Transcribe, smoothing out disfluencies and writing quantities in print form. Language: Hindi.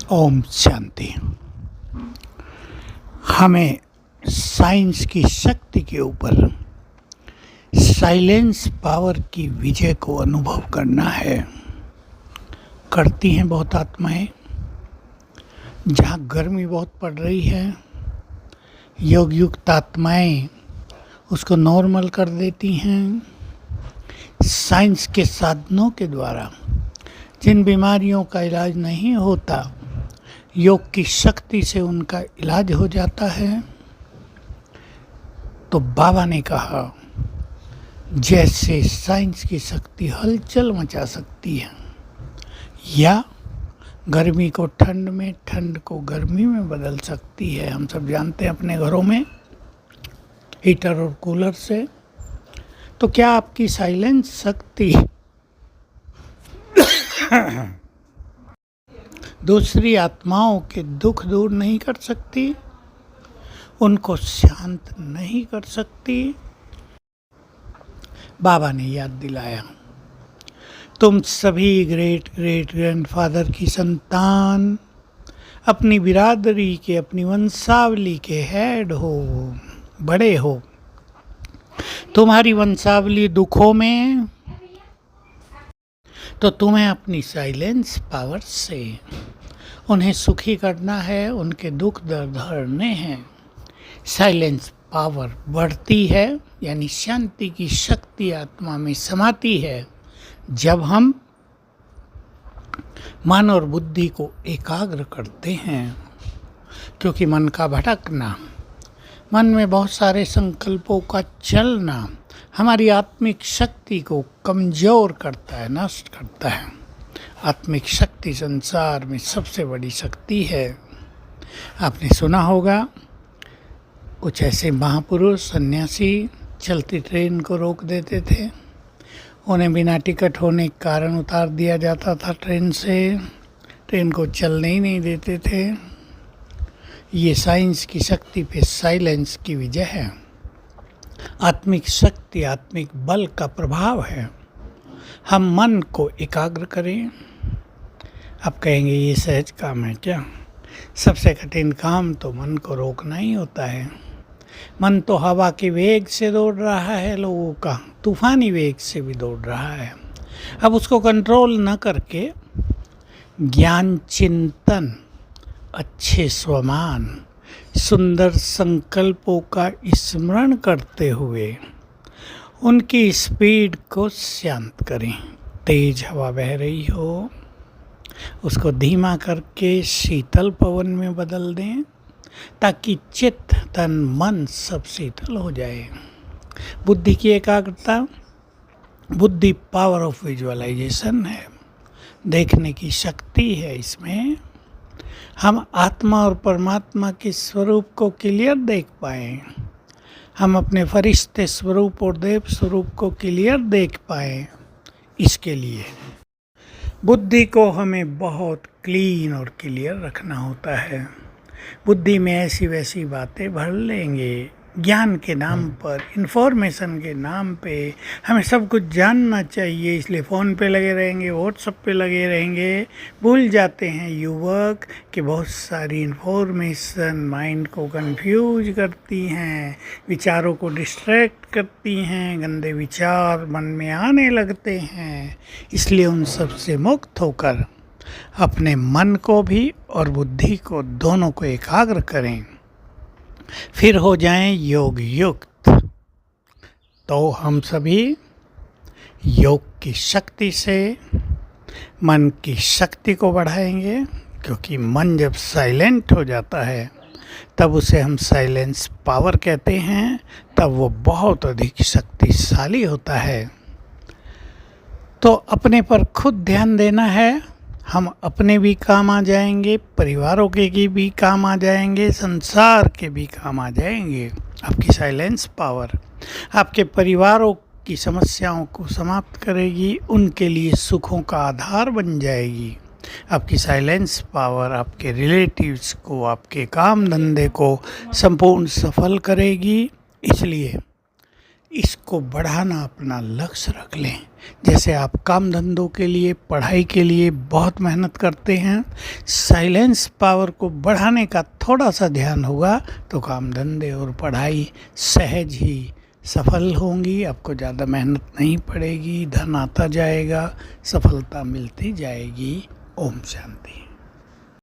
ओम शांति। हमें साइंस की शक्ति के ऊपर साइलेंस पावर की विजय को अनुभव करना है। करती हैं बहुत आत्माएं। जहाँ गर्मी बहुत पड़ रही है, योग युक्त आत्माएं उसको नॉर्मल कर देती हैं। साइंस के साधनों के द्वारा जिन बीमारियों का इलाज नहीं होता, योग की शक्ति से उनका इलाज हो जाता है। तो बाबा ने कहा, जैसे साइंस की शक्ति हलचल मचा सकती है या गर्मी को ठंड में, ठंड को गर्मी में बदल सकती है। हम सब जानते हैं अपने घरों में हीटर और कूलर से। तो क्या आपकी साइलेंस शक्ति दूसरी आत्माओं के दुख दूर नहीं कर सकती, उनको शांत नहीं कर सकती? बाबा ने याद दिलाया, तुम सभी ग्रेट ग्रेट ग्रैंडफादर की संतान, अपनी बिरादरी के, अपनी वंशावली के हेड हो, बड़े हो। तुम्हारी वंशावली दुखों में, तो तुम्हें अपनी साइलेंस पावर से उन्हें सुखी करना है, उनके दुख दर्द हरने हैं। साइलेंस पावर बढ़ती है, यानी शांति की शक्ति आत्मा में समाती है जब हम मन और बुद्धि को एकाग्र करते हैं। क्योंकि मन का भटकना, मन में बहुत सारे संकल्पों का चलना हमारी आत्मिक शक्ति को कमज़ोर करता है, नष्ट करता है। आत्मिक शक्ति संसार में सबसे बड़ी शक्ति है। आपने सुना होगा, कुछ ऐसे महापुरुष सन्यासी चलती ट्रेन को रोक देते थे। उन्हें बिना टिकट होने के कारण उतार दिया जाता था ट्रेन से, ट्रेन को चलने ही नहीं देते थे। ये साइंस की शक्ति पे साइलेंस की विजय है। आत्मिक शक्ति, आत्मिक बल का प्रभाव है। हम मन को एकाग्र करें। आप कहेंगे ये सहज काम है क्या? सबसे कठिन काम तो मन को रोकना ही होता है। मन तो हवा के वेग से दौड़ रहा है, लोगों का तूफानी वेग से भी दौड़ रहा है। अब उसको कंट्रोल न करके ज्ञान चिंतन, अच्छे स्वमान, सुंदर संकल्पों का स्मरण करते हुए उनकी स्पीड को शांत करें। तेज हवा बह रही हो, उसको धीमा करके शीतल पवन में बदल दें, ताकि चित्त तन मन सब शीतल हो जाए। बुद्धि की एकाग्रता, बुद्धि पावर ऑफ विजुअलाइजेशन है, देखने की शक्ति है। इसमें हम आत्मा और परमात्मा के स्वरूप को क्लियर देख पाएँ, हम अपने फरिश्ते स्वरूप और देव स्वरूप को क्लियर देख पाएँ। इसके लिए बुद्धि को हमें बहुत क्लीन और क्लियर रखना होता है। बुद्धि में ऐसी वैसी बातें भर लेंगे, ज्ञान के नाम पर, इन्फॉर्मेशन के नाम पे। हमें सब कुछ जानना चाहिए, इसलिए फ़ोन पे लगे रहेंगे, व्हाट्सएप पे लगे रहेंगे। भूल जाते हैं युवक कि बहुत सारी इन्फॉर्मेशन माइंड को कंफ्यूज करती हैं, विचारों को डिस्ट्रैक्ट करती हैं, गंदे विचार मन में आने लगते हैं। इसलिए उन सब से मुक्त होकर अपने मन को भी और बुद्धि को, दोनों को एकाग्र करें, फिर हो जाएं योग युक्त। तो हम सभी योग की शक्ति से मन की शक्ति को बढ़ाएंगे। क्योंकि मन जब साइलेंट हो जाता है तब उसे हम साइलेंस पावर कहते हैं, तब वो बहुत अधिक शक्तिशाली होता है। तो अपने पर खुद ध्यान देना है। हम अपने भी काम आ जाएंगे, परिवारों के भी काम आ जाएंगे, संसार के भी काम आ जाएंगे। आपकी साइलेंस पावर आपके परिवारों की समस्याओं को समाप्त करेगी, उनके लिए सुखों का आधार बन जाएगी। आपकी साइलेंस पावर आपके रिलेटिव्स को, आपके काम धंधे को संपूर्ण सफल करेगी। इसलिए इसको बढ़ाना अपना लक्ष्य रख लें। जैसे आप काम धंधों के लिए, पढ़ाई के लिए बहुत मेहनत करते हैं, साइलेंस पावर को बढ़ाने का थोड़ा सा ध्यान होगा तो काम धंधे और पढ़ाई सहज ही सफल होंगी। आपको ज़्यादा मेहनत नहीं पड़ेगी, धन आता जाएगा, सफलता मिलती जाएगी। ओम शांति।